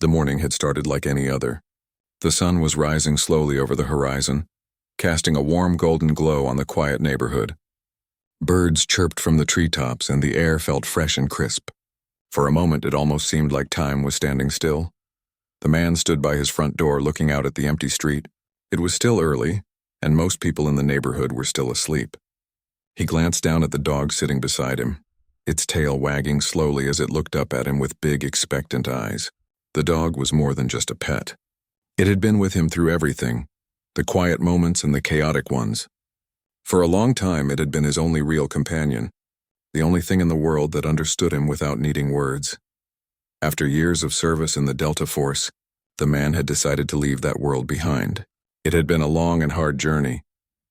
The morning had started like any other. The sun was rising slowly over the horizon, casting a warm golden glow on the quiet neighborhood. Birds chirped from the treetops and the air felt fresh and crisp. For a moment it almost seemed like time was standing still. The man stood by his front door looking out at the empty street. It was still early, and most people in the neighborhood were still asleep. He glanced down at the dog sitting beside him, its tail wagging slowly as it looked up at him with big, expectant eyes. The dog was more than just a pet. It had been with him through everything, the quiet moments and the chaotic ones. For a long time it had been his only real companion, the only thing in the world that understood him without needing words. After years of service in the Delta Force, the man had decided to leave that world behind. It had been a long and hard journey,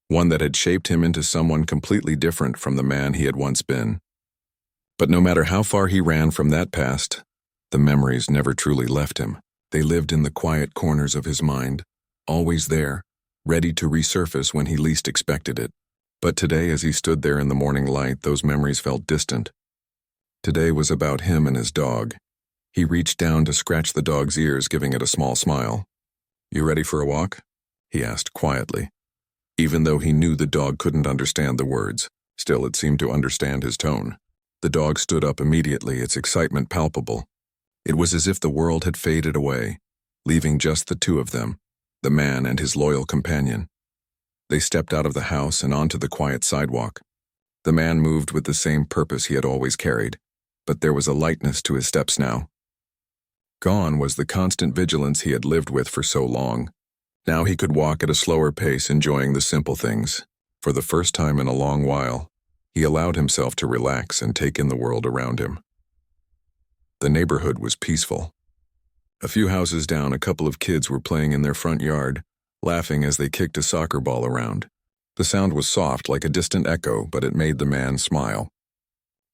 one that had shaped him into someone completely different from the man he had once been. But no matter how far he ran from that past, the memories never truly left him. They lived in the quiet corners of his mind, always there, ready to resurface when he least expected it. But today, as he stood there in the morning light, those memories felt distant. Today was about him and his dog. He reached down to scratch the dog's ears, giving it a small smile. "You ready for a walk?" he asked quietly. Even though he knew the dog couldn't understand the words, still it seemed to understand his tone. The dog stood up immediately, its excitement palpable. It was as if the world had faded away, leaving just the two of them, the man and his loyal companion. They stepped out of the house and onto the quiet sidewalk. The man moved with the same purpose he had always carried, but there was a lightness to his steps now. Gone was the constant vigilance he had lived with for so long. Now he could walk at a slower pace, enjoying the simple things. For the first time in a long while, he allowed himself to relax and take in the world around him. The neighborhood was peaceful. A few houses down, a couple of kids were playing in their front yard, laughing as they kicked a soccer ball around. The sound was soft, like a distant echo, but it made the man smile.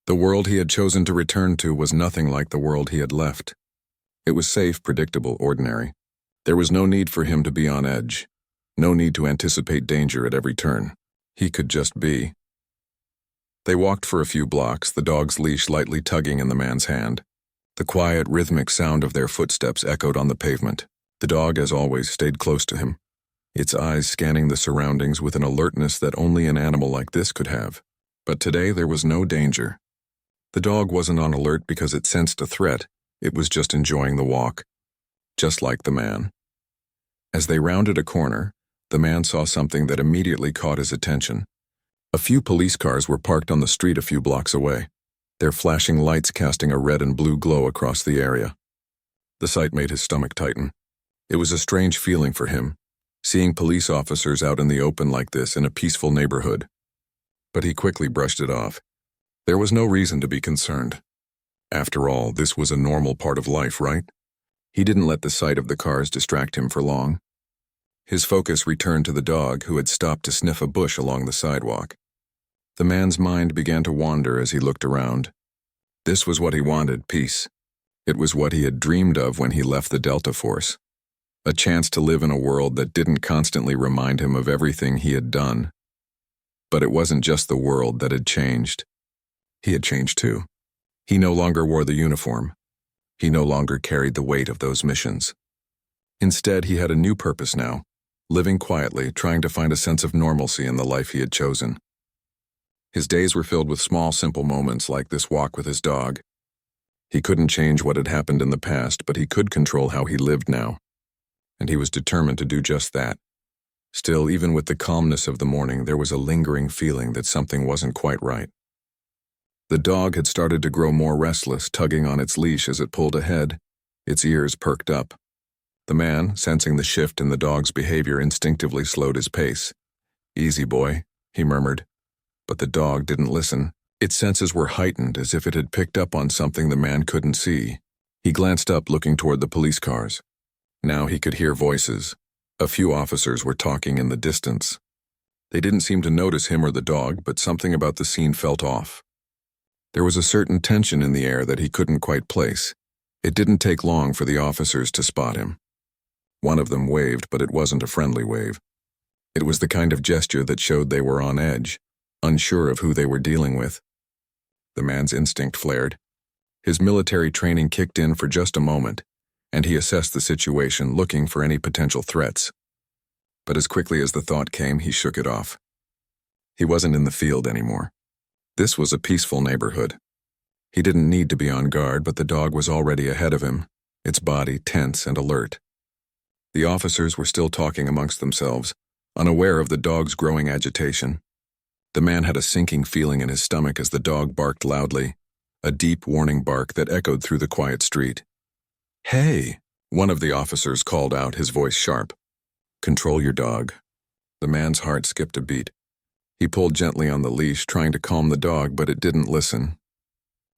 The world he had chosen to return to was nothing like the world he had left. It was safe, predictable, ordinary. There was no need for him to be on edge, no need to anticipate danger at every turn. He could just be. They walked for a few blocks, the dog's leash lightly tugging in the man's hand. The quiet, rhythmic sound of their footsteps echoed on the pavement. The dog, as always, stayed close to him, its eyes scanning the surroundings with an alertness that only an animal like this could have. But today there was no danger. The dog wasn't on alert because it sensed a threat, it was just enjoying the walk. Just like the man. As they rounded a corner, the man saw something that immediately caught his attention. A few police cars were parked on the street a few blocks away, their flashing lights casting a red and blue glow across the area. The sight made his stomach tighten. It was a strange feeling for him, seeing police officers out in the open like this in a peaceful neighborhood. But he quickly brushed it off. There was no reason to be concerned. After all, this was a normal part of life, right? He didn't let the sight of the cars distract him for long. His focus returned to the dog, who had stopped to sniff a bush along the sidewalk. The man's mind began to wander as he looked around. This was what he wanted, peace. It was what he had dreamed of when he left the Delta Force. A chance to live in a world that didn't constantly remind him of everything he had done. But it wasn't just the world that had changed. He had changed too. He no longer wore the uniform. He no longer carried the weight of those missions. Instead, he had a new purpose now, living quietly, trying to find a sense of normalcy in the life he had chosen. His days were filled with small, simple moments like this walk with his dog. He couldn't change what had happened in the past, but he could control how he lived now. And he was determined to do just that. Still, even with the calmness of the morning, there was a lingering feeling that something wasn't quite right. The dog had started to grow more restless, tugging on its leash as it pulled ahead, its ears perked up. The man, sensing the shift in the dog's behavior, instinctively slowed his pace. "Easy, boy," he murmured. But the dog didn't listen. Its senses were heightened, as if it had picked up on something the man couldn't see. He glanced up, looking toward the police cars. Now he could hear voices. A few officers were talking in the distance. They didn't seem to notice him or the dog, but something about the scene felt off. There was a certain tension in the air that he couldn't quite place. It didn't take long for the officers to spot him. One of them waved, but it wasn't a friendly wave. It was the kind of gesture that showed they were on edge, unsure of who they were dealing with. The man's instinct flared. His military training kicked in for just a moment, and he assessed the situation, looking for any potential threats. But as quickly as the thought came, he shook it off. He wasn't in the field anymore. This was a peaceful neighborhood. He didn't need to be on guard, but the dog was already ahead of him, its body tense and alert. The officers were still talking amongst themselves, unaware of the dog's growing agitation. The man had a sinking feeling in his stomach as the dog barked loudly, a deep warning bark that echoed through the quiet street. "Hey!" one of the officers called out, his voice sharp. "Control your dog." The man's heart skipped a beat. He pulled gently on the leash, trying to calm the dog, but it didn't listen.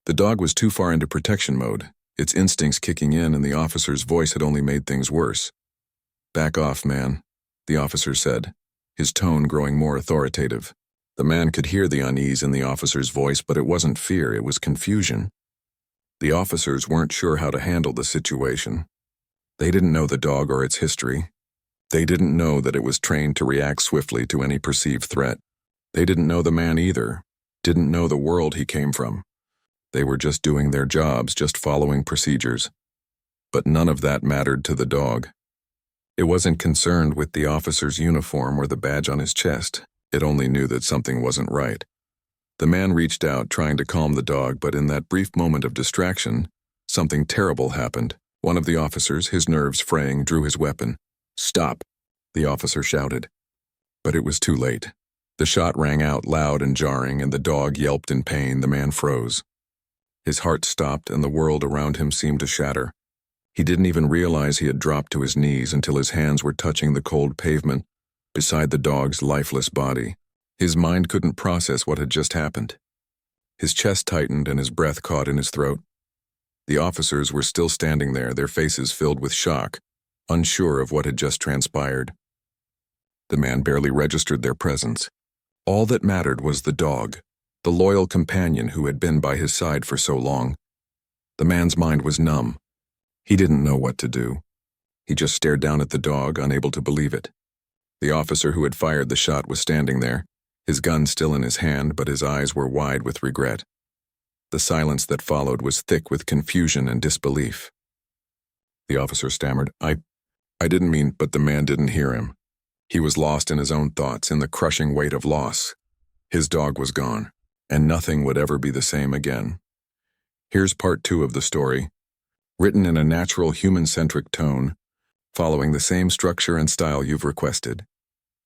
The dog was too far into protection mode, its instincts kicking in, and the officer's voice had only made things worse. "Back off, man," the officer said, his tone growing more authoritative. The man could hear the unease in the officer's voice, but it wasn't fear, it was confusion. The officers weren't sure how to handle the situation. They didn't know the dog or its history. They didn't know that it was trained to react swiftly to any perceived threat. They didn't know the man either, didn't know the world he came from. They were just doing their jobs, just following procedures. But none of that mattered to the dog. It wasn't concerned with the officer's uniform or the badge on his chest. It only knew that something wasn't right. The man reached out, trying to calm the dog, but in that brief moment of distraction, something terrible happened. One of the officers, his nerves fraying, drew his weapon. "Stop!" the officer shouted. But it was too late. The shot rang out loud and jarring, and the dog yelped in pain. The man froze. His heart stopped, and the world around him seemed to shatter. He didn't even realize he had dropped to his knees until his hands were touching the cold pavement beside the dog's lifeless body. His mind couldn't process what had just happened. His chest tightened and his breath caught in his throat. The officers were still standing there, their faces filled with shock, unsure of what had just transpired. The man barely registered their presence. All that mattered was the dog, the loyal companion who had been by his side for so long. The man's mind was numb. He didn't know what to do. He just stared down at the dog, unable to believe it. The officer who had fired the shot was standing there, his gun still in his hand, but his eyes were wide with regret. The silence that followed was thick with confusion and disbelief. The officer stammered, I didn't mean," but the man didn't hear him. He was lost in his own thoughts, in the crushing weight of loss. His dog was gone, and nothing would ever be the same again. Here's part 2 of the story, written in a natural human-centric tone, following the same structure and style you've requested.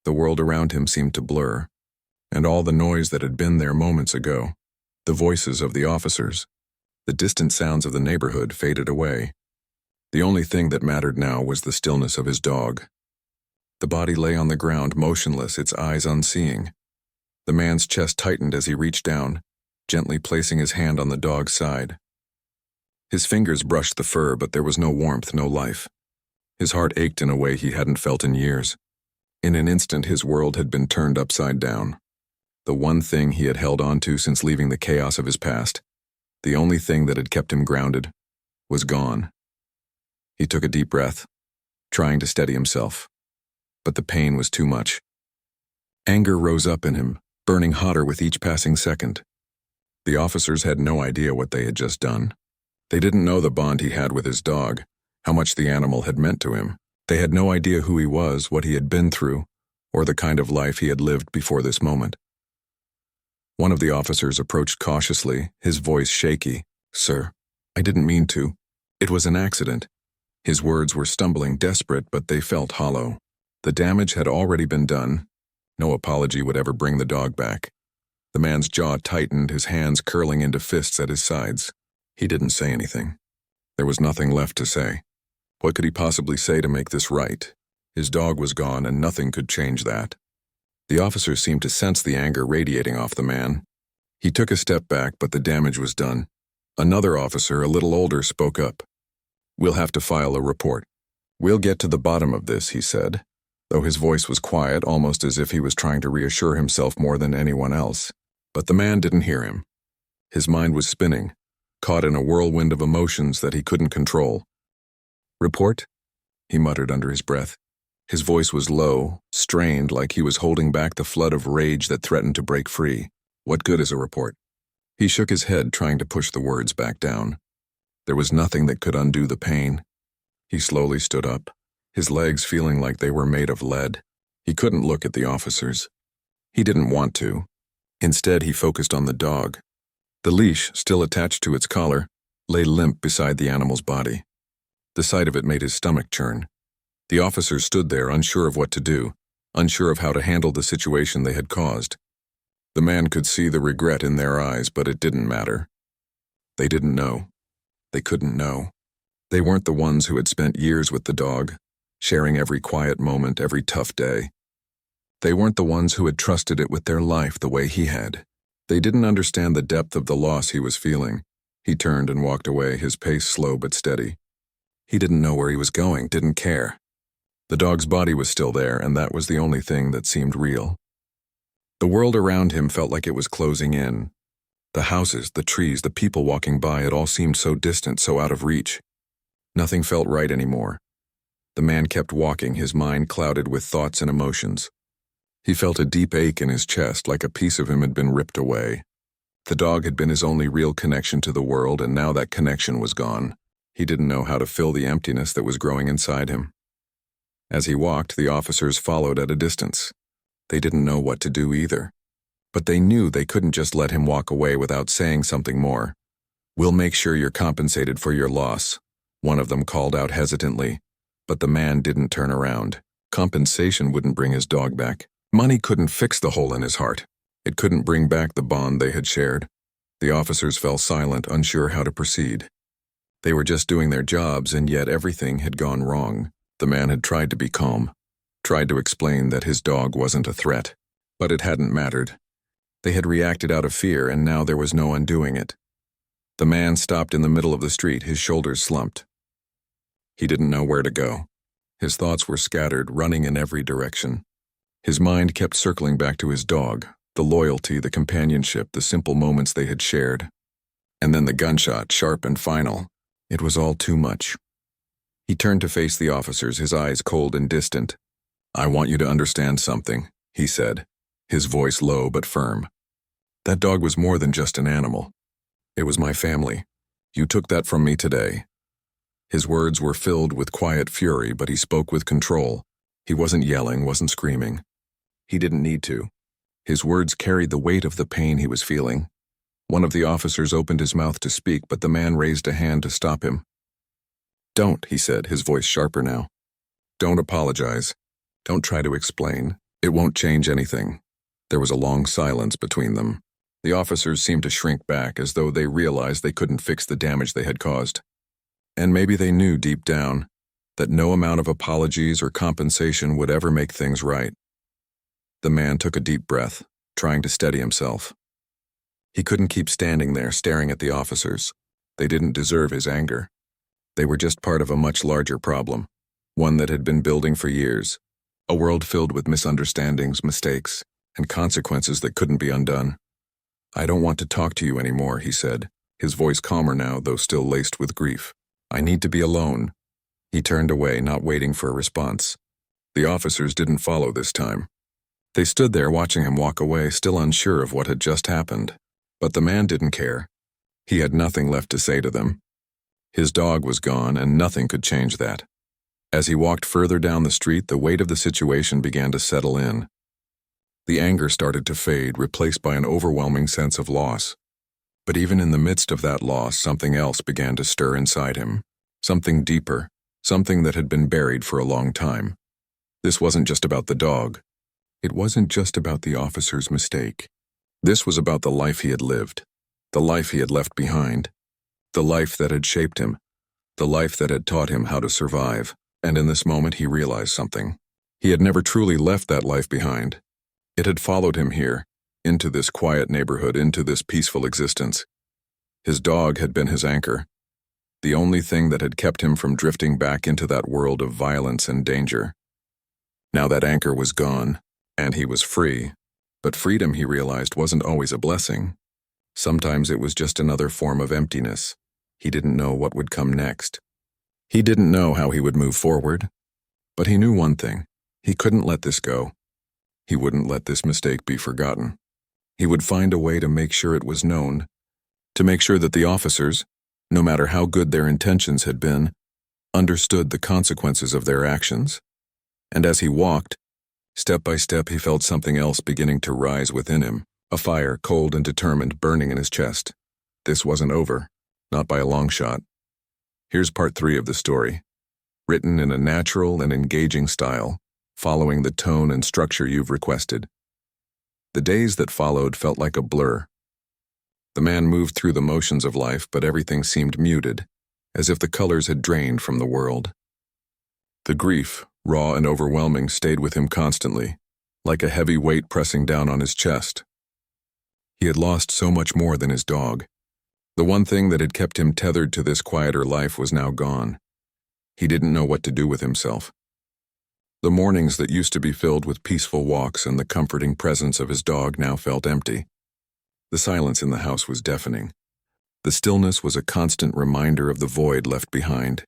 The world around him seemed to blur, and all the noise that had been there moments ago, the voices of the officers, the distant sounds of the neighborhood faded away. The only thing that mattered now was the stillness of his dog. The body lay on the ground, motionless, its eyes unseeing. The man's chest tightened as he reached down, gently placing his hand on the dog's side. His fingers brushed the fur, but there was no warmth, no life. His heart ached in a way he hadn't felt in years. In an instant, his world had been turned upside down. The one thing he had held on to since leaving the chaos of his past, the only thing that had kept him grounded, was gone. He took a deep breath, trying to steady himself. But the pain was too much. Anger rose up in him, burning hotter with each passing second. The officers had no idea what they had just done. They didn't know the bond he had with his dog, how much the animal had meant to him. They had no idea who he was, what he had been through, or the kind of life he had lived before this moment. One of the officers approached cautiously, his voice shaky. "Sir, I didn't mean to. It was an accident." His words were stumbling, desperate, but they felt hollow. The damage had already been done. No apology would ever bring the dog back. The man's jaw tightened, his hands curling into fists at his sides. He didn't say anything. There was nothing left to say. What could he possibly say to make this right? His dog was gone, and nothing could change that. The officer seemed to sense the anger radiating off the man. He took a step back, but the damage was done. Another officer, a little older, spoke up. "We'll have to file a report. We'll get to the bottom of this," he said, though his voice was quiet, almost as if he was trying to reassure himself more than anyone else. But the man didn't hear him. His mind was spinning, caught in a whirlwind of emotions that he couldn't control. "Report?" he muttered under his breath. His voice was low, strained, like he was holding back the flood of rage that threatened to break free. "What good is a report?" He shook his head, trying to push the words back down. There was nothing that could undo the pain. He slowly stood up, his legs feeling like they were made of lead. He couldn't look at the officers. He didn't want to. Instead, he focused on the dog. The leash, still attached to its collar, lay limp beside the animal's body. The sight of it made his stomach churn. The officers stood there, unsure of what to do, unsure of how to handle the situation they had caused. The man could see the regret in their eyes, but it didn't matter. They didn't know. They couldn't know. They weren't the ones who had spent years with the dog, sharing every quiet moment, every tough day. They weren't the ones who had trusted it with their life the way he had. They didn't understand the depth of the loss he was feeling. He turned and walked away, his pace slow but steady. He didn't know where he was going, didn't care. The dog's body was still there, and that was the only thing that seemed real. The world around him felt like it was closing in. The houses, the trees, the people walking by, it all seemed so distant, so out of reach. Nothing felt right anymore. The man kept walking, his mind clouded with thoughts and emotions. He felt a deep ache in his chest, like a piece of him had been ripped away. The dog had been his only real connection to the world, and now that connection was gone. He didn't know how to fill the emptiness that was growing inside him. As he walked, the officers followed at a distance. They didn't know what to do either. But they knew they couldn't just let him walk away without saying something more. "We'll make sure you're compensated for your loss," one of them called out hesitantly. But the man didn't turn around. Compensation wouldn't bring his dog back. Money couldn't fix the hole in his heart. It couldn't bring back the bond they had shared. The officers fell silent, unsure how to proceed. They were just doing their jobs, and yet everything had gone wrong. The man had tried to be calm, tried to explain that his dog wasn't a threat, but it hadn't mattered. They had reacted out of fear, and now there was no undoing it. The man stopped in the middle of the street, his shoulders slumped. He didn't know where to go. His thoughts were scattered, running in every direction. His mind kept circling back to his dog, the loyalty, the companionship, the simple moments they had shared. And then the gunshot, sharp and final. It was all too much. He turned to face the officers, his eyes cold and distant. "I want you to understand something," he said, his voice low but firm. "That dog was more than just an animal. It was my family. You took that from me today." His words were filled with quiet fury, but he spoke with control. He wasn't yelling, wasn't screaming. He didn't need to. His words carried the weight of the pain he was feeling. One of the officers opened his mouth to speak, but the man raised a hand to stop him. "Don't," he said, his voice sharper now. "Don't apologize. Don't try to explain. It won't change anything." There was a long silence between them. The officers seemed to shrink back, as though they realized they couldn't fix the damage they had caused. And maybe they knew deep down that no amount of apologies or compensation would ever make things right. The man took a deep breath, trying to steady himself. He couldn't keep standing there staring at the officers. They didn't deserve his anger. They were just part of a much larger problem, one that had been building for years, a world filled with misunderstandings, mistakes, and consequences that couldn't be undone. "I don't want to talk to you anymore," he said, his voice calmer now, though still laced with grief. "I need to be alone." He turned away, not waiting for a response. The officers didn't follow this time. They stood there watching him walk away, still unsure of what had just happened. But the man didn't care. He had nothing left to say to them. His dog was gone, and nothing could change that. As he walked further down the street, the weight of the situation began to settle in. The anger started to fade, replaced by an overwhelming sense of loss. But even in the midst of that loss, something else began to stir inside him. Something deeper, something that had been buried for a long time. This wasn't just about the dog. It wasn't just about the officer's mistake. This was about the life he had lived, the life he had left behind, the life that had shaped him, the life that had taught him how to survive. And in this moment he realized something. He had never truly left that life behind. It had followed him here, into this quiet neighborhood, into this peaceful existence. His dog had been his anchor, the only thing that had kept him from drifting back into that world of violence and danger. Now that anchor was gone, and he was free. But freedom, he realized, wasn't always a blessing. Sometimes it was just another form of emptiness. He didn't know what would come next. He didn't know how he would move forward. But he knew one thing. He couldn't let this go. He wouldn't let this mistake be forgotten. He would find a way to make sure it was known, to make sure that the officers, no matter how good their intentions had been, understood the consequences of their actions. And as he walked, step by step he felt something else beginning to rise within him, a fire cold and determined burning in his chest. This wasn't over, not by a long shot. Here's part 3 of the story, written in a natural and engaging style, following the tone and structure you've requested. The days that followed felt like a blur. The man moved through the motions of life, but everything seemed muted, as if the colors had drained from the world. The grief, raw and overwhelming, stayed with him constantly, like a heavy weight pressing down on his chest. He had lost so much more than his dog. The one thing that had kept him tethered to this quieter life was now gone. He didn't know what to do with himself. The mornings that used to be filled with peaceful walks and the comforting presence of his dog now felt empty. The silence in the house was deafening. The stillness was a constant reminder of the void left behind.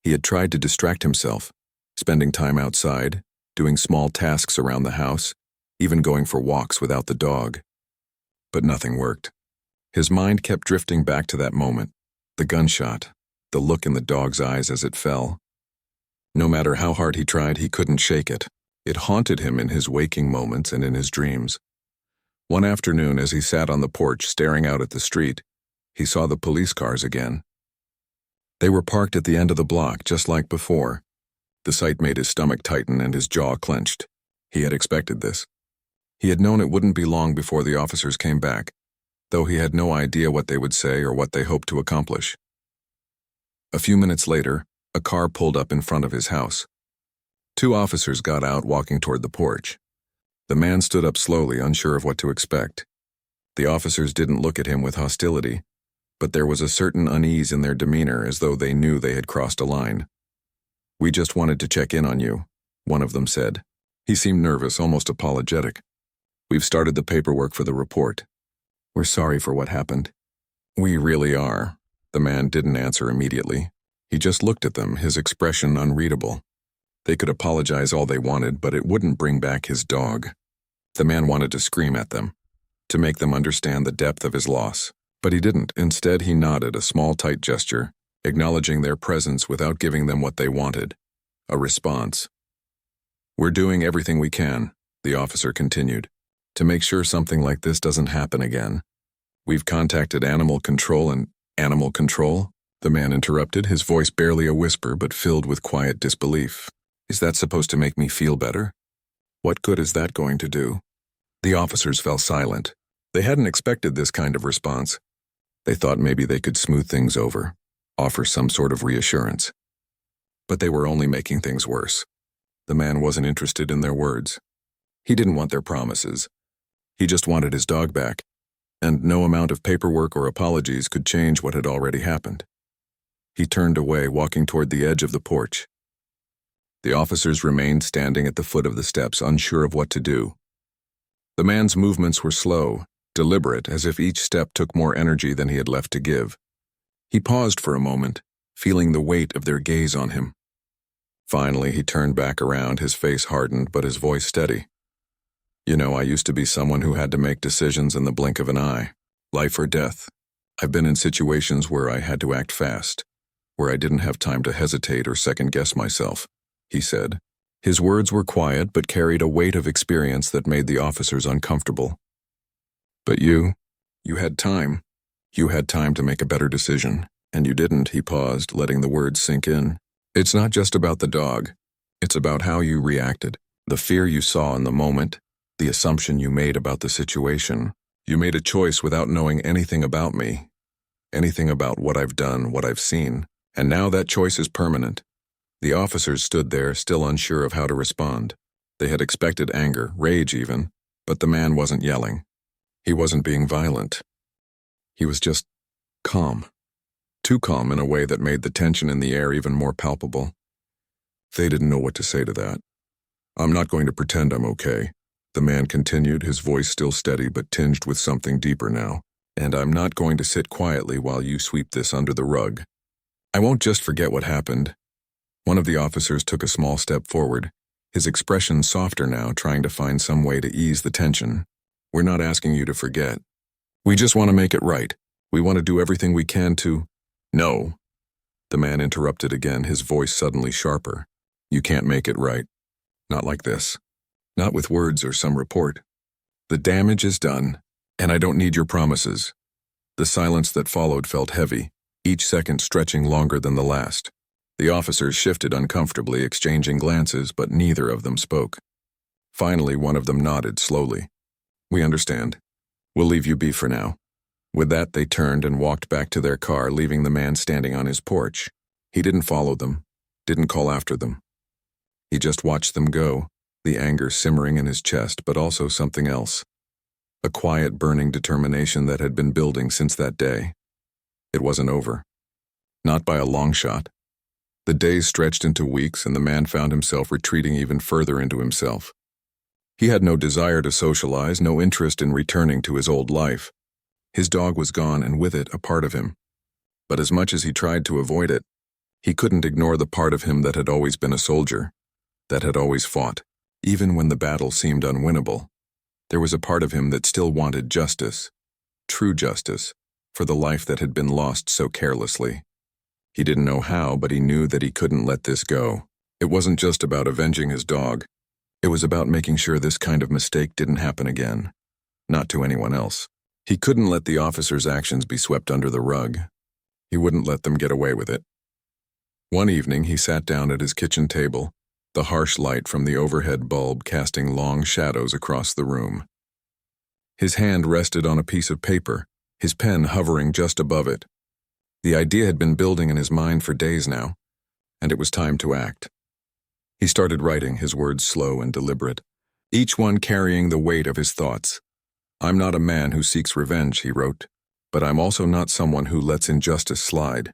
He had tried to distract himself, spending time outside, doing small tasks around the house, even going for walks without the dog. But nothing worked. His mind kept drifting back to that moment, the gunshot, the look in the dog's eyes as it fell. No matter how hard he tried, he couldn't shake it. It haunted him in his waking moments and in his dreams. One afternoon, as he sat on the porch staring out at the street, he saw the police cars again. They were parked at the end of the block, just like before. The sight made his stomach tighten and his jaw clenched. He had expected this. He had known it wouldn't be long before the officers came back, though he had no idea what they would say or what they hoped to accomplish. A few minutes later, a car pulled up in front of his house. 2 officers got out, walking toward the porch. The man stood up slowly, unsure of what to expect. The officers didn't look at him with hostility, but there was a certain unease in their demeanor, as though they knew they had crossed a line. "We just wanted to check in on you," one of them said. He seemed nervous, almost apologetic. "We've started the paperwork for the report. We're sorry for what happened." "We really are." The man didn't answer immediately. He just looked at them, his expression unreadable. They could apologize all they wanted, but it wouldn't bring back his dog. The man wanted to scream at them, to make them understand the depth of his loss. But he didn't. Instead, he nodded, a small, tight gesture, acknowledging their presence without giving them what they wanted. A response. "We're doing everything we can," the officer continued, "to make sure something like this doesn't happen again. We've contacted animal control and—" "Animal control?" The man interrupted, his voice barely a whisper but filled with quiet disbelief. "Is that supposed to make me feel better? What good is that going to do?" The officers fell silent. They hadn't expected this kind of response. They thought maybe they could smooth things over, offer some sort of reassurance. But they were only making things worse. The man wasn't interested in their words. He didn't want their promises. He just wanted his dog back, and no amount of paperwork or apologies could change what had already happened. He turned away, walking toward the edge of the porch. The officers remained standing at the foot of the steps, unsure of what to do. The man's movements were slow, deliberate, as if each step took more energy than he had left to give. He paused for a moment, feeling the weight of their gaze on him. Finally, he turned back around, his face hardened but his voice steady. "You know, I used to be someone who had to make decisions in the blink of an eye, life or death. I've been in situations where I had to act fast, where I didn't have time to hesitate or second-guess myself," he said. His words were quiet but carried a weight of experience that made the officers uncomfortable. "But you had time. You had time to make a better decision, and you didn't," he paused, letting the words sink in. "It's not just about the dog. It's about how you reacted, the fear you saw in the moment, the assumption you made about the situation. You made a choice without knowing anything about me, anything about what I've done, what I've seen, and now that choice is permanent." The officers stood there, still unsure of how to respond. They had expected anger, rage even, but the man wasn't yelling. He wasn't being violent. He was just calm. Too calm in a way that made the tension in the air even more palpable. They didn't know what to say to that. "I'm not going to pretend I'm okay," the man continued, his voice still steady but tinged with something deeper now. "And I'm not going to sit quietly while you sweep this under the rug. I won't just forget what happened." One of the officers took a small step forward, his expression softer now, trying to find some way to ease the tension. "We're not asking you to forget. We just want to make it right. We want to do everything we can to—" "No." The man interrupted again, his voice suddenly sharper. "You can't make it right. Not like this. Not with words or some report. The damage is done, and I don't need your promises." The silence that followed felt heavy, each second stretching longer than the last. The officers shifted uncomfortably, exchanging glances, but neither of them spoke. Finally, one of them nodded slowly. "We understand. We'll leave you be for now." With that, they turned and walked back to their car, leaving the man standing on his porch. He didn't follow them, didn't call after them. He just watched them go, the anger simmering in his chest, but also something else. A quiet, burning determination that had been building since that day. It wasn't over. Not by a long shot. The days stretched into weeks, and the man found himself retreating even further into himself. He had no desire to socialize, no interest in returning to his old life. His dog was gone, and with it, a part of him. But as much as he tried to avoid it, he couldn't ignore the part of him that had always been a soldier, that had always fought, even when the battle seemed unwinnable. There was a part of him that still wanted justice, true justice, for the life that had been lost so carelessly. He didn't know how, but he knew that he couldn't let this go. It wasn't just about avenging his dog. It was about making sure this kind of mistake didn't happen again. Not to anyone else. He couldn't let the officers' actions be swept under the rug. He wouldn't let them get away with it. One evening, he sat down at his kitchen table, the harsh light from the overhead bulb casting long shadows across the room. His hand rested on a piece of paper, his pen hovering just above it. The idea had been building in his mind for days now, and it was time to act. He started writing, his words slow and deliberate, each one carrying the weight of his thoughts. "I'm not a man who seeks revenge," he wrote, "but I'm also not someone who lets injustice slide.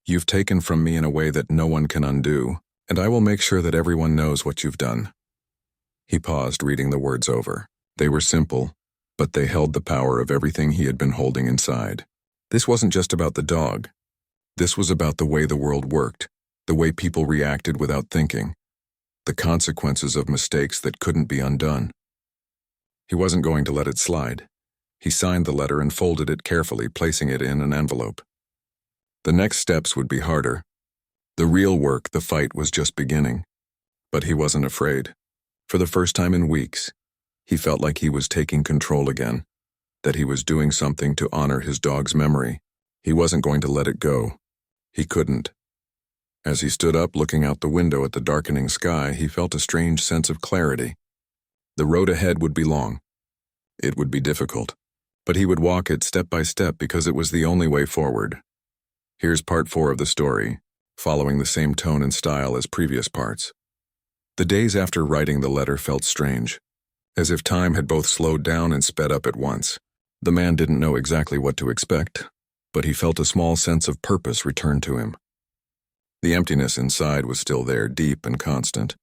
You've taken from me in a way that no one can undo, and I will make sure that everyone knows what you've done." He paused, reading the words over. They were simple, but they held the power of everything he had been holding inside. This wasn't just about the dog. This was about the way the world worked, the way people reacted without thinking, the consequences of mistakes that couldn't be undone. He wasn't going to let it slide. He signed the letter and folded it carefully, placing it in an envelope. The next steps would be harder. The real work, the fight, was just beginning. But he wasn't afraid. For the first time in weeks, he felt like he was taking control again, that he was doing something to honor his dog's memory. He wasn't going to let it go. He couldn't. As he stood up, looking out the window at the darkening sky, he felt a strange sense of clarity. The road ahead would be long. It would be difficult. But he would walk it step by step because it was the only way forward. Here's part 4 of the story, following the same tone and style as previous parts. The days after writing the letter felt strange, as if time had both slowed down and sped up at once. The man didn't know exactly what to expect, but he felt a small sense of purpose return to him. The emptiness inside was still there, deep and constant,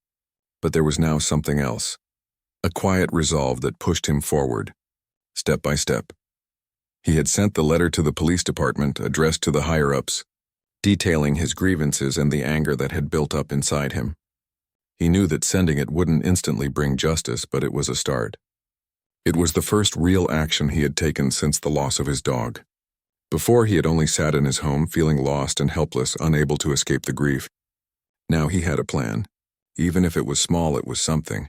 but there was now something else, a quiet resolve that pushed him forward, step by step. He had sent the letter to the police department, addressed to the higher-ups, detailing his grievances and the anger that had built up inside him. He knew that sending it wouldn't instantly bring justice, but it was a start. It was the first real action he had taken since the loss of his dog. Before, he had only sat in his home, feeling lost and helpless, unable to escape the grief. Now he had a plan. Even if it was small, it was something.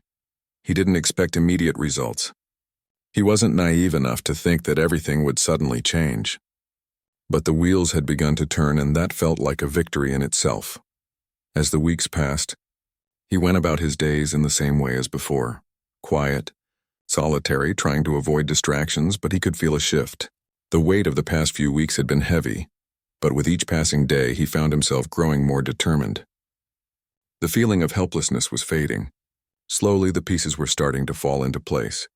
He didn't expect immediate results. He wasn't naive enough to think that everything would suddenly change. But the wheels had begun to turn, and that felt like a victory in itself. As the weeks passed, he went about his days in the same way as before, quiet, solitary, trying to avoid distractions, but he could feel a shift. The weight of the past few weeks had been heavy, but with each passing day he found himself growing more determined. The feeling of helplessness was fading. Slowly the pieces were starting to fall into place.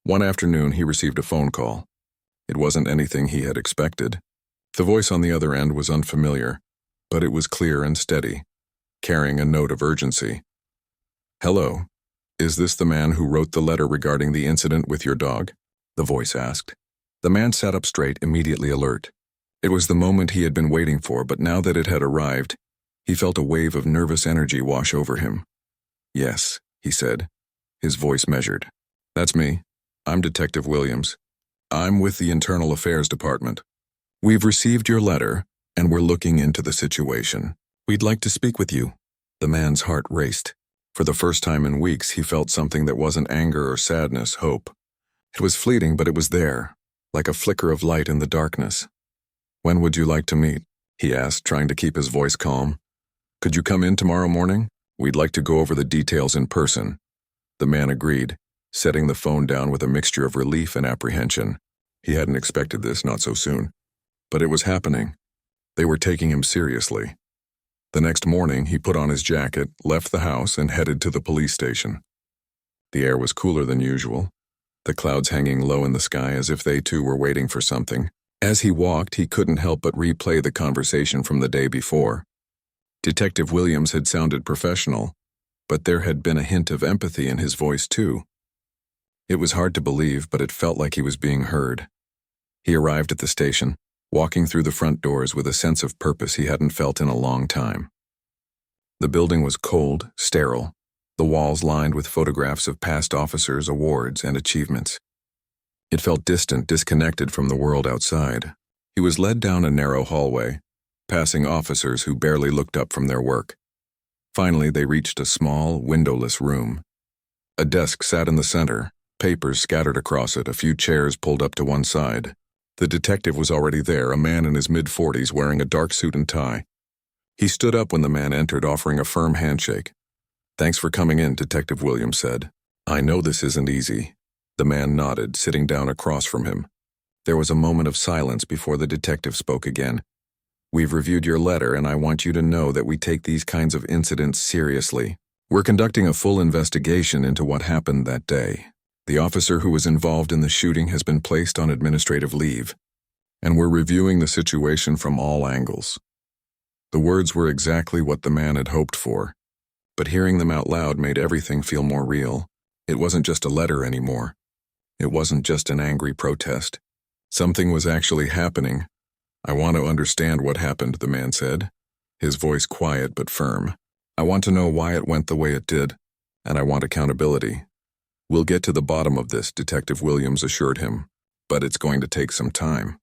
One afternoon he received a phone call. It wasn't anything he had expected. The voice on the other end was unfamiliar, but it was clear and steady, carrying a note of urgency. "Hello, is this the man who wrote the letter regarding the incident with your dog?" the voice asked. The man sat up straight, immediately alert. It was the moment he had been waiting for, but now that it had arrived, he felt a wave of nervous energy wash over him. "Yes," he said, his voice measured. "That's me. I'm Detective Williams. I'm with the Internal Affairs Department. We've received your letter, and we're looking into the situation. We'd like to speak with you." The man's heart raced. For the first time in weeks, he felt something that wasn't anger or sadness, hope. It was fleeting, but it was there, like a flicker of light in the darkness. "When would you like to meet?" he asked, trying to keep his voice calm. "Could you come in tomorrow morning? We'd like to go over the details in person." The man agreed, setting the phone down with a mixture of relief and apprehension. He hadn't expected this, not so soon. But it was happening. They were taking him seriously. The next morning, he put on his jacket, left the house, and headed to the police station. The air was cooler than usual, the clouds hanging low in the sky as if they too were waiting for something. As he walked, he couldn't help but replay the conversation from the day before. Detective Williams had sounded professional, but there had been a hint of empathy in his voice too. It was hard to believe, but it felt like he was being heard. He arrived at the station, walking through the front doors with a sense of purpose he hadn't felt in a long time. The building was cold, sterile, the walls lined with photographs of past officers, awards, and achievements. It felt distant, disconnected from the world outside. He was led down a narrow hallway, passing officers who barely looked up from their work. Finally, they reached a small, windowless room. A desk sat in the center, papers scattered across it, a few chairs pulled up to one side. The detective was already there, a man in his mid-40s wearing a dark suit and tie. He stood up when the man entered, offering a firm handshake. "Thanks for coming in," Detective Williams said. "I know this isn't easy." The man nodded, sitting down across from him. There was a moment of silence before the detective spoke again. "We've reviewed your letter, and I want you to know that we take these kinds of incidents seriously. We're conducting a full investigation into what happened that day. The officer who was involved in the shooting has been placed on administrative leave, and we're reviewing the situation from all angles." The words were exactly what the man had hoped for, but hearing them out loud made everything feel more real. It wasn't just a letter anymore. It wasn't just an angry protest. Something was actually happening. "I want to understand what happened," the man said, his voice quiet but firm. "I want to know why it went the way it did, and I want accountability." "We'll get to the bottom of this," Detective Williams assured him, "but it's going to take some time.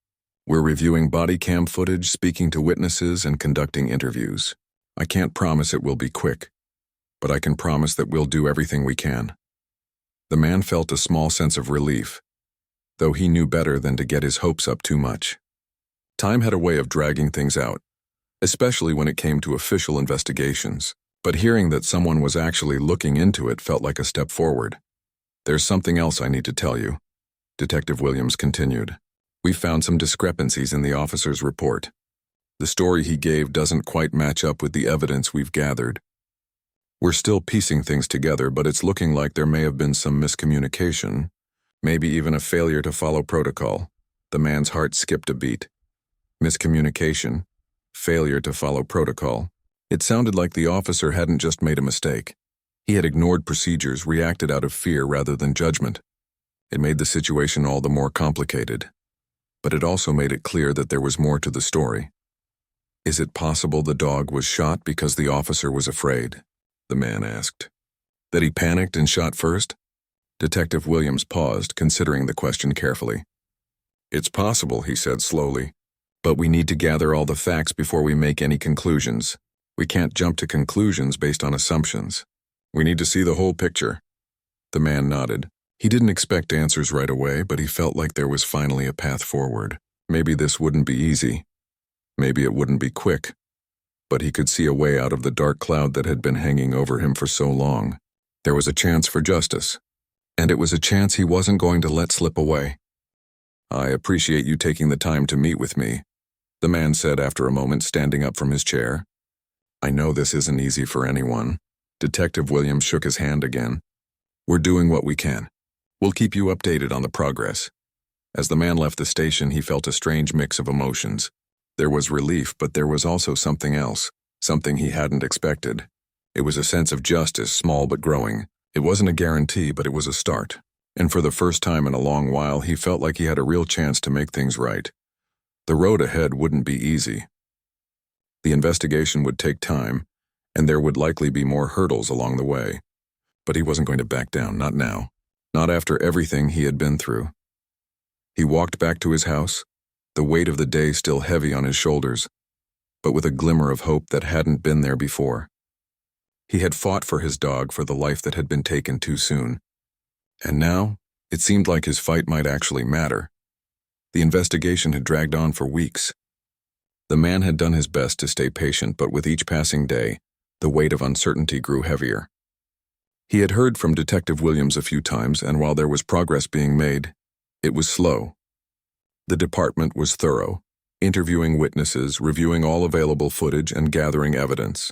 We're reviewing body cam footage, speaking to witnesses, and conducting interviews. I can't promise it will be quick, but I can promise that we'll do everything we can." The man felt a small sense of relief, though he knew better than to get his hopes up too much. Time had a way of dragging things out, especially when it came to official investigations, but hearing that someone was actually looking into it felt like a step forward. "There's something else I need to tell you," Detective Williams continued. "We found some discrepancies in the officer's report. The story he gave doesn't quite match up with the evidence we've gathered. We're still piecing things together, but it's looking like there may have been some miscommunication, maybe even a failure to follow protocol." The man's heart skipped a beat. Miscommunication, failure to follow protocol. It sounded like the officer hadn't just made a mistake. He had ignored procedures, reacted out of fear rather than judgment. It made the situation all the more complicated. But it also made it clear that there was more to the story. "Is it possible the dog was shot because the officer was afraid?" the man asked. "That he panicked and shot first?" Detective Williams paused, considering the question carefully. "It's possible," he said slowly, "but we need to gather all the facts before we make any conclusions. We can't jump to conclusions based on assumptions. We need to see the whole picture." The man nodded. He didn't expect answers right away, but he felt like there was finally a path forward. Maybe this wouldn't be easy. Maybe it wouldn't be quick. But he could see a way out of the dark cloud that had been hanging over him for so long. There was a chance for justice, and it was a chance he wasn't going to let slip away. "I appreciate you taking the time to meet with me," the man said after a moment, standing up from his chair. "I know this isn't easy for anyone." Detective Williams shook his hand again. "We're doing what we can. We'll keep you updated on the progress." As the man left the station, he felt a strange mix of emotions. There was relief, but there was also something else, something he hadn't expected. It was a sense of justice, small but growing. It wasn't a guarantee, but it was a start. And for the first time in a long while, he felt like he had a real chance to make things right. The road ahead wouldn't be easy. The investigation would take time, and there would likely be more hurdles along the way. But he wasn't going to back down, not now. Not after everything he had been through. He walked back to his house, the weight of the day still heavy on his shoulders. but with a glimmer of hope that hadn't been there before. He had fought for his dog for the life that had been taken too soon. And now, it seemed like his fight might actually matter. The investigation had dragged on for weeks. The man had done his best to stay patient, but with each passing day, the weight of uncertainty grew heavier. He had heard from Detective Williams a few times, and while there was progress being made, it was slow. The department was thorough, interviewing witnesses, reviewing all available footage, and gathering evidence.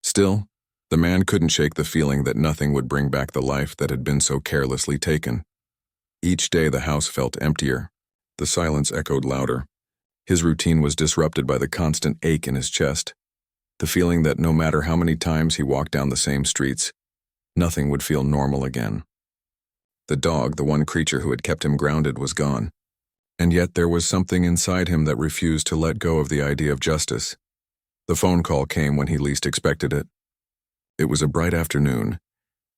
Still, the man couldn't shake the feeling that nothing would bring back the life that had been so carelessly taken. Each day the house felt emptier. The silence echoed louder. His routine was disrupted by the constant ache in his chest, the feeling that no matter how many times he walked down the same streets, nothing would feel normal again. The dog, the one creature who had kept him grounded, was gone. And yet there was something inside him that refused to let go of the idea of justice. The phone call came when he least expected it. It was a bright afternoon,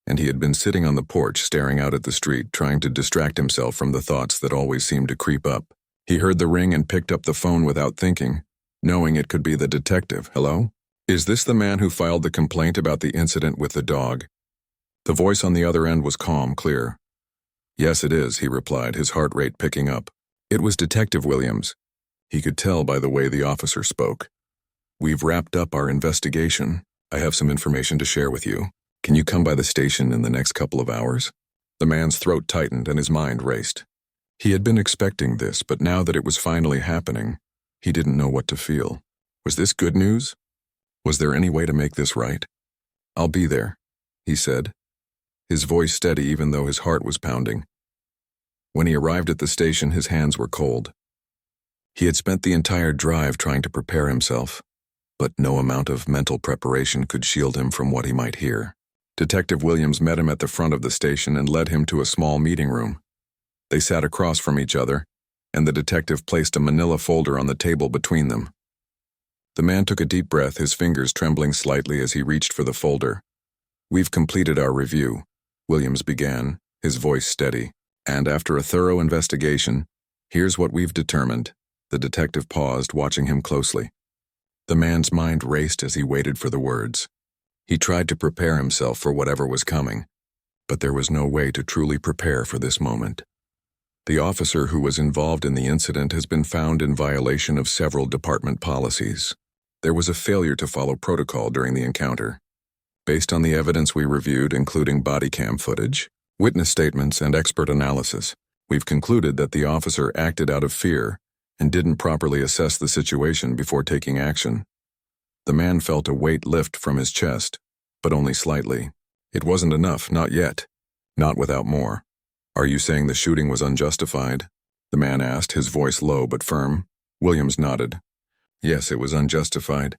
and he had been sitting on the porch staring out at the street, trying to distract himself from the thoughts that always seemed to creep up. He heard the ring and picked up the phone without thinking, knowing it could be the detective. "Hello? Is this the man who filed the complaint about the incident with the dog?" The voice on the other end was calm, clear. "Yes, it is," he replied, his heart rate picking up. It was Detective Williams. He could tell by the way the officer spoke. "We've wrapped up our investigation. I have some information to share with you. Can you come by the station in the next couple of hours?" The man's throat tightened and his mind raced. He had been expecting this, but now that it was finally happening, he didn't know what to feel. Was this good news? Was there any way to make this right? "I'll be there," he said, his voice steady even though his heart was pounding. When he arrived at the station, his hands were cold. He had spent the entire drive trying to prepare himself, but no amount of mental preparation could shield him from what he might hear. Detective Williams met him at the front of the station and led him to a small meeting room. They sat across from each other, and the detective placed a manila folder on the table between them. The man took a deep breath, his fingers trembling slightly as he reached for the folder. "We've completed our review," Williams began, his voice steady. "And after a thorough investigation, here's what we've determined." The detective paused, watching him closely. The man's mind raced as he waited for the words. He tried to prepare himself for whatever was coming, but there was no way to truly prepare for this moment. The officer who was involved in the incident has been found in violation of several department policies. There was a failure to follow protocol during the encounter. Based on the evidence we reviewed, including body cam footage, witness statements, and expert analysis, we've concluded that the officer acted out of fear and didn't properly assess the situation before taking action. The man felt a weight lift from his chest, but only slightly. It wasn't enough, not yet. Not without more. "Are you saying the shooting was unjustified?" the man asked, his voice low but firm. Williams nodded. "Yes, it was unjustified.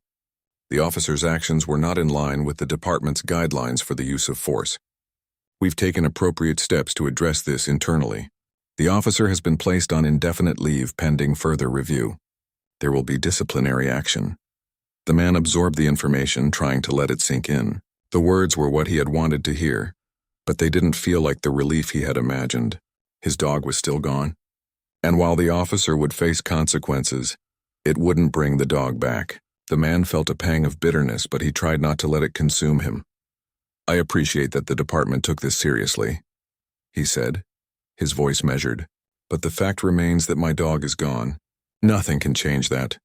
The officer's actions were not in line with the department's guidelines for the use of force. We've taken appropriate steps to address this internally. The officer has been placed on indefinite leave pending further review. There will be disciplinary action." The man absorbed the information, trying to let it sink in. The words were what he had wanted to hear, but they didn't feel like the relief he had imagined. His dog was still gone. And while the officer would face consequences, it wouldn't bring the dog back. The man felt a pang of bitterness, but he tried not to let it consume him. "I appreciate that the department took this seriously," he said, his voice measured. "But the fact remains that my dog is gone. Nothing can change that."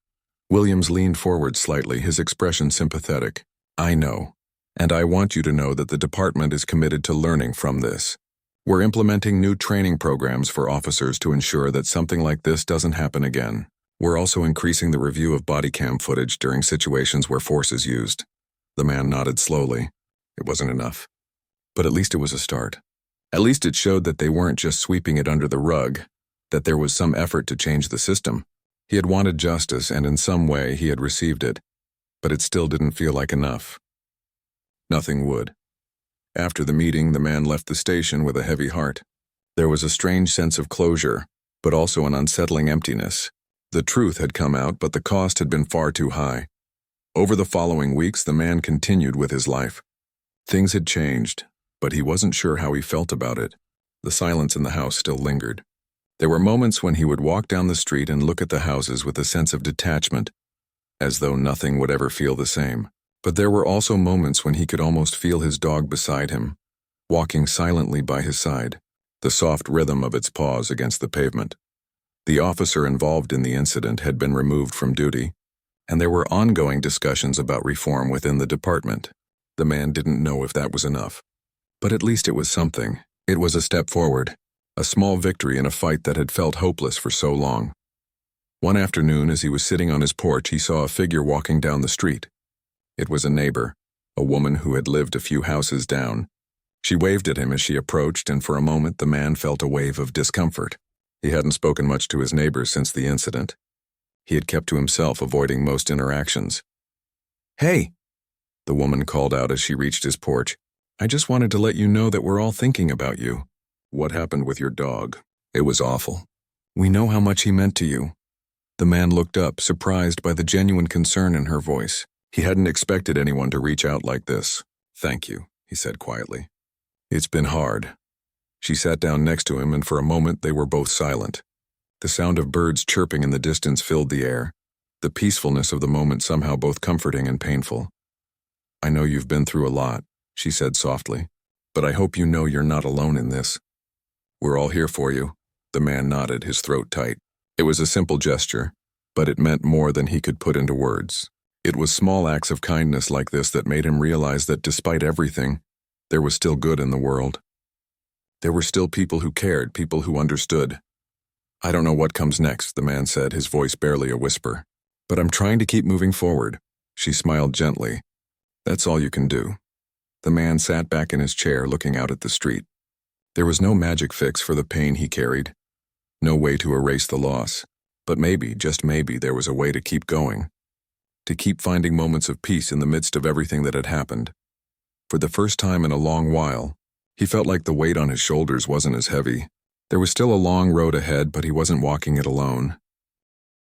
Williams leaned forward slightly, his expression sympathetic. "I know, and I want you to know that the department is committed to learning from this. We're implementing new training programs for officers to ensure that something like this doesn't happen again. We're also increasing the review of body cam footage during situations where force is used." The man nodded slowly. It wasn't enough, but at least it was a start. At least it showed that they weren't just sweeping it under the rug, that there was some effort to change the system. He had wanted justice, and in some way he had received it, but it still didn't feel like enough. Nothing would. After the meeting, the man left the station with a heavy heart. There was a strange sense of closure, but also an unsettling emptiness. The truth had come out, but the cost had been far too high. Over the following weeks, the man continued with his life. Things had changed, but he wasn't sure how he felt about it. The silence in the house still lingered. There were moments when he would walk down the street and look at the houses with a sense of detachment, as though nothing would ever feel the same. But there were also moments when he could almost feel his dog beside him, walking silently by his side, the soft rhythm of its paws against the pavement. The officer involved in the incident had been removed from duty, and there were ongoing discussions about reform within the department. The man didn't know if that was enough. But at least it was something. It was a step forward, a small victory in a fight that had felt hopeless for so long. One afternoon, as he was sitting on his porch, he saw a figure walking down the street. It was a neighbor, a woman who had lived a few houses down. She waved at him as she approached, and for a moment the man felt a wave of discomfort. He hadn't spoken much to his neighbors since the incident. He had kept to himself, avoiding most interactions. "Hey," the woman called out as she reached his porch. "I just wanted to let you know that we're all thinking about you." "What happened with your dog?" "It was awful. We know how much he meant to you." The man looked up, surprised by the genuine concern in her voice. He hadn't expected anyone to reach out like this. "Thank you," he said quietly. "It's been hard." She sat down next to him, and for a moment they were both silent. The sound of birds chirping in the distance filled the air, the peacefulness of the moment somehow both comforting and painful. "I know you've been through a lot," she said softly, "but I hope you know you're not alone in this. We're all here for you." The man nodded, his throat tight. It was a simple gesture, but it meant more than he could put into words. It was small acts of kindness like this that made him realize that despite everything, there was still good in the world. There were still people who cared, people who understood. "I don't know what comes next," the man said, his voice barely a whisper. "But I'm trying to keep moving forward." She smiled gently. "That's all you can do." The man sat back in his chair, looking out at the street. There was no magic fix for the pain he carried, no way to erase the loss, but maybe, just maybe, there was a way to keep going, to keep finding moments of peace in the midst of everything that had happened. For the first time in a long while, he felt like the weight on his shoulders wasn't as heavy. There was still a long road ahead, but he wasn't walking it alone.